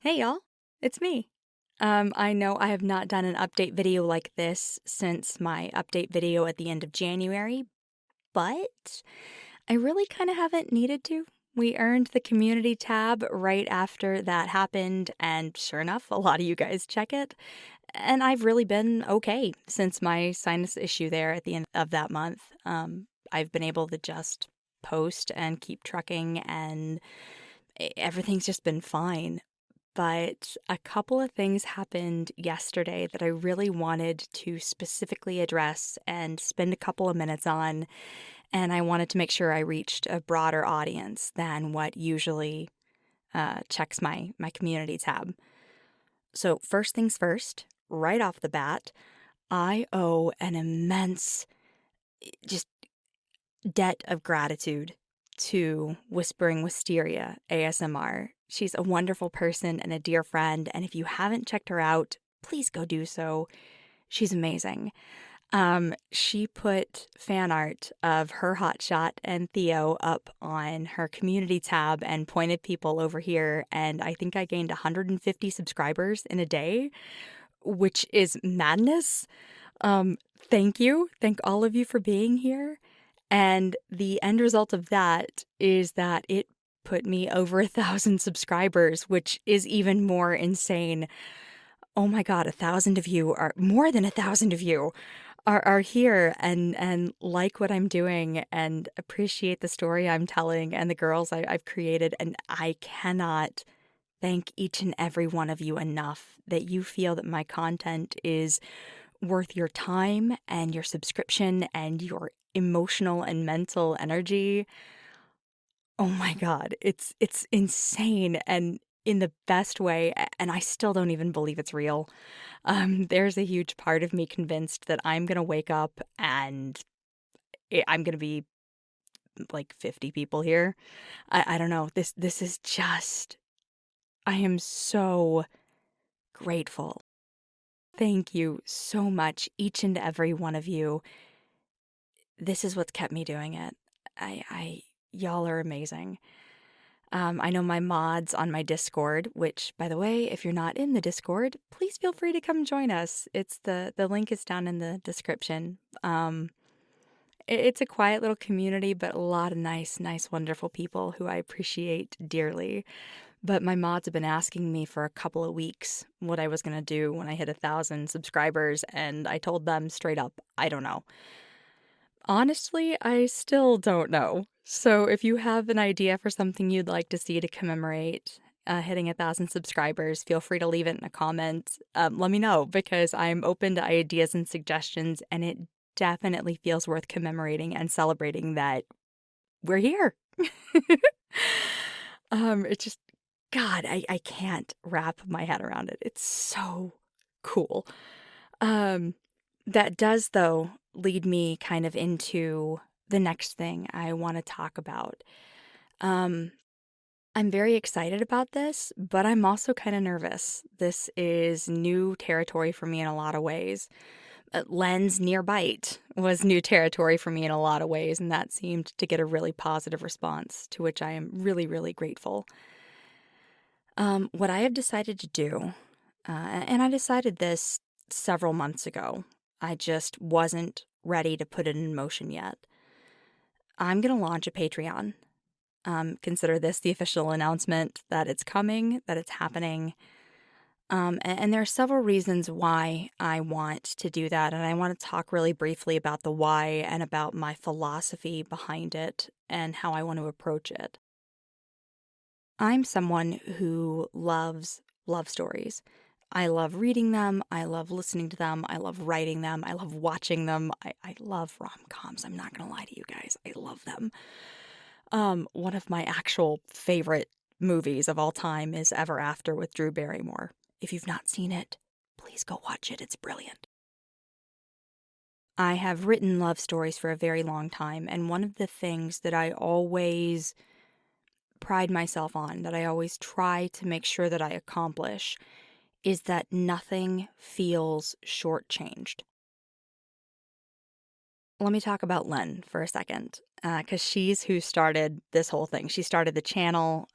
Hey y'all, it's me. I know I have not done an update video like this since my update video at the end of January, but I really kind of haven't needed to. We earned the community tab right after that happened, and sure enough, a lot of you guys check it. And I've really been okay since my sinus issue there at the end of that month. I've been able to just post and keep trucking, and everything's just been fine. But a couple of things happened yesterday that I really wanted to specifically address and spend a couple of minutes on. And I wanted to make sure I reached a broader audience than what usually checks my community tab. So, first things first, right off the bat, I owe an immense just debt of gratitude to Whispering Wisteria ASMR. She's a wonderful person and a dear friend, and if you haven't checked her out, please go do so. She's amazing. She put fan art of her hotshot and Theo up on her community tab and pointed people over here, and I think I gained 150 subscribers in a day, which is madness. Thank you. Thank all of you for being here. And the end result of that is that it put me over 1,000 subscribers, which is even more insane. Oh my God, 1,000 of you are more than 1,000 of you are here and like what I'm doing and appreciate the story I'm telling and the girls I've created. And I cannot thank each and every one of you enough that you feel that my content is worth your time and your subscription and your emotional and mental energy. Oh my God, it's insane and in the best way, and I still don't even believe it's real. There's a huge part of me convinced that I'm gonna wake up and I'm gonna be like 50 people here. I don't know. This is just I am so grateful. Thank you so much, each and every one of you. This is what's kept me doing it. Y'all are amazing. I know my mods on my Discord, which, by the way, if you're not in the Discord, please feel free to come join us. It's the link is down in the description. It's a quiet little community, but a lot of nice, wonderful people who I appreciate dearly. But my mods have been asking me for a couple of weeks what I was gonna do when I hit 1,000 subscribers, and I told them straight up, I don't know. Honestly, I still don't know. So if you have an idea for something you'd like to see to commemorate hitting 1,000 subscribers, feel free to leave it in a comment. Let me know because I'm open to ideas and suggestions, and it definitely feels worth commemorating and celebrating that we're here. It's just, God, I can't wrap my head around it. It's so cool. Um, that does, though, lead me kind of into the next thing I want to talk about. Um, I'm very excited about this, but I'm also kind of nervous. This is new territory for me in a lot of ways. Lens near bite was new territory for me in a lot of ways, and that seemed to get a really positive response, to which I am really grateful. What I have decided to do, and I decided this several months ago, I just wasn't ready to put it in motion yet. I'm going to launch a Patreon. Consider this the official announcement that it's coming, that it's happening. And there are several reasons why I want to do that. And I want to talk really briefly about the why and about my philosophy behind it and how I want to approach it. I'm someone who loves love stories. I love reading them. I love listening to them. I love writing them. I love watching them. I love rom-coms. I'm not going to lie to you guys. I love them. One of my actual favorite movies of all time is Ever After with Drew Barrymore. If you've not seen it, please go watch it. It's brilliant. I have written love stories for a very long time, and one of the things that I always pride myself on, that I always try to make sure that I accomplish, is that nothing feels shortchanged. Let me talk about Len for a second, because she's who started this whole thing. She started the channel.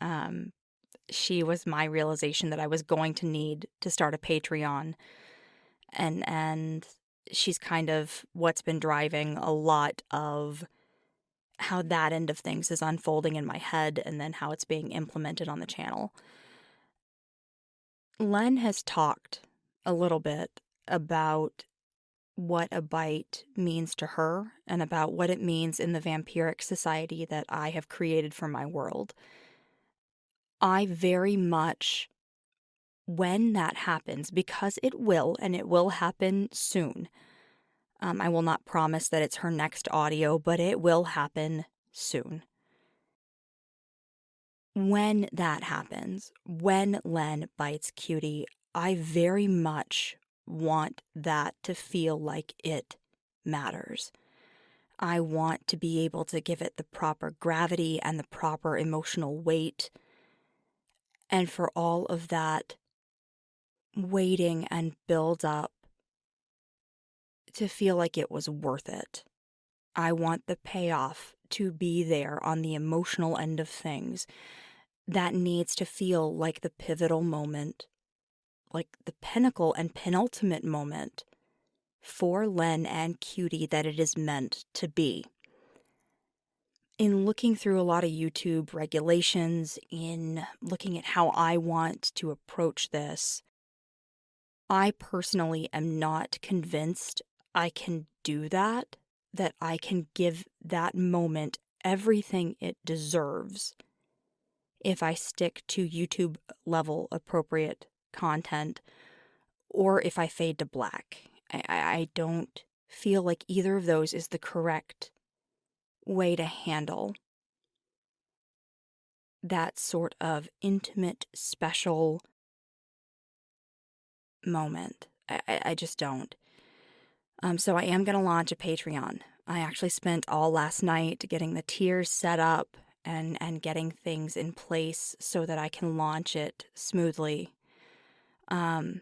she was my realization that I was going to need to start a Patreon, and she's kind of what's been driving a lot of how that end of things is unfolding in my head and then how it's being implemented on the channel. Len has talked a little bit about what a bite means to her and about what it means in the vampiric society that I have created for my world. I very much, when that happens, because it will, and it will happen soon. I will not promise that it's her next audio, but it will happen soon. When that happens, when Len bites Cutie, I very much want that to feel like it matters. I want to be able to give it the proper gravity and the proper emotional weight, and for all of that waiting and build up to feel like it was worth it. I want the payoff to be there on the emotional end of things. That needs to feel like the pivotal moment, like the pinnacle and penultimate moment for Len and Cutie that it is meant to be. In looking through a lot of YouTube regulations, in looking at how I want to approach this, I personally am not convinced I can do that I can give that moment everything it deserves if I stick to YouTube level appropriate content or if I fade to black. I don't feel like either of those is the correct way to handle that sort of intimate, special moment. I just don't. So I am going to launch a Patreon. I actually spent all last night getting the tiers set up and getting things in place so that I can launch it smoothly. I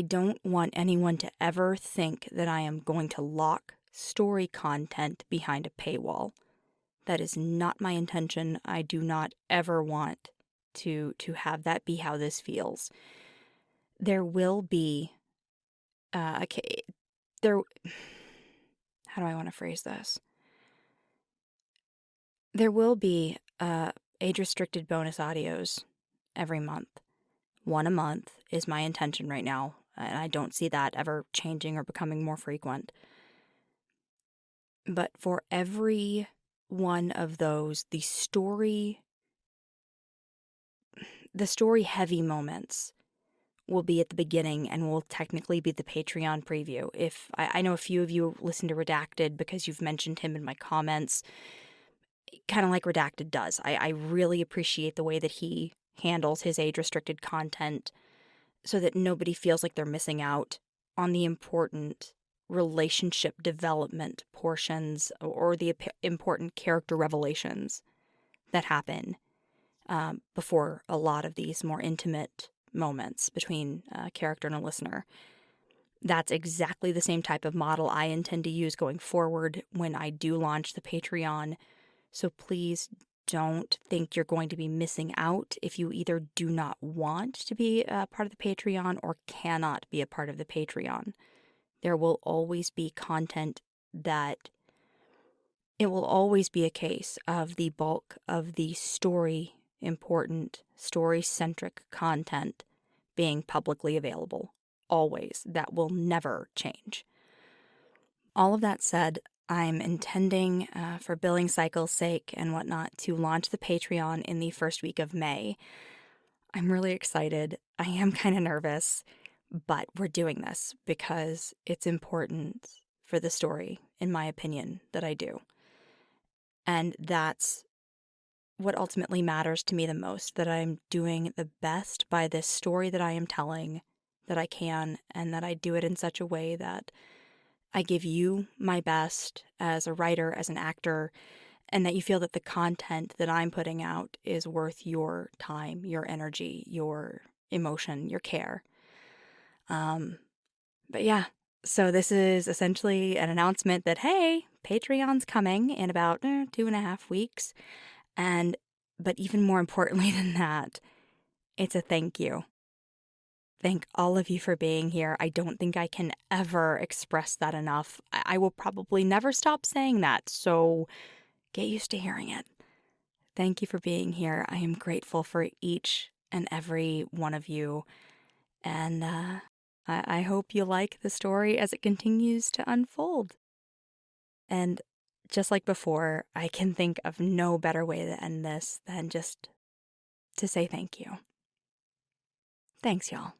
don't want anyone to ever think that I am going to lock story content behind a paywall. That is not my intention. I do not ever want to have that be how this feels. There will be there how do I want to phrase this? There will be age-restricted bonus audios every month. One a month is my intention right now, and I don't see that ever changing or becoming more frequent. But for every one of those, the story heavy moments will be at the beginning and will technically be the Patreon preview. If I know a few of you listen to Redacted because you've mentioned him in my comments, kind of like Redacted does. I really appreciate the way that he handles his age-restricted content so that nobody feels like they're missing out on the important relationship development portions or the important character revelations that happen before a lot of these more intimate moments between a character and a listener. That's exactly the same type of model I intend to use going forward when I do launch the Patreon. So please don't think you're going to be missing out if you either do not want to be a part of the Patreon or cannot be a part of the Patreon. There will always be content that it will always be a case of the bulk of the important, story-centric content being publicly available. Always. That will never change. All of that said, I'm intending, for billing cycle's sake and whatnot, to launch the Patreon in the first week of May. I'm really excited. I am kind of nervous, but we're doing this because it's important for the story, in my opinion, that I do. And that's what ultimately matters to me the most, that I'm doing the best by this story that I am telling that I can, and that I do it in such a way that I give you my best as a writer, as an actor, and that you feel that the content that I'm putting out is worth your time, your energy, your emotion, your care. But yeah, so this is essentially an announcement that, hey, Patreon's coming in about 2.5 weeks. And But even more importantly than that, it's a thank you. Thank all of you for being here. I don't think I can ever express that enough. I will probably never stop saying that, so get used to hearing it. Thank you for being here. I am grateful for each and every one of you. And I hope you like the story as it continues to unfold. And just like before, I can think of no better way to end this than just to say thank you. Thanks, y'all.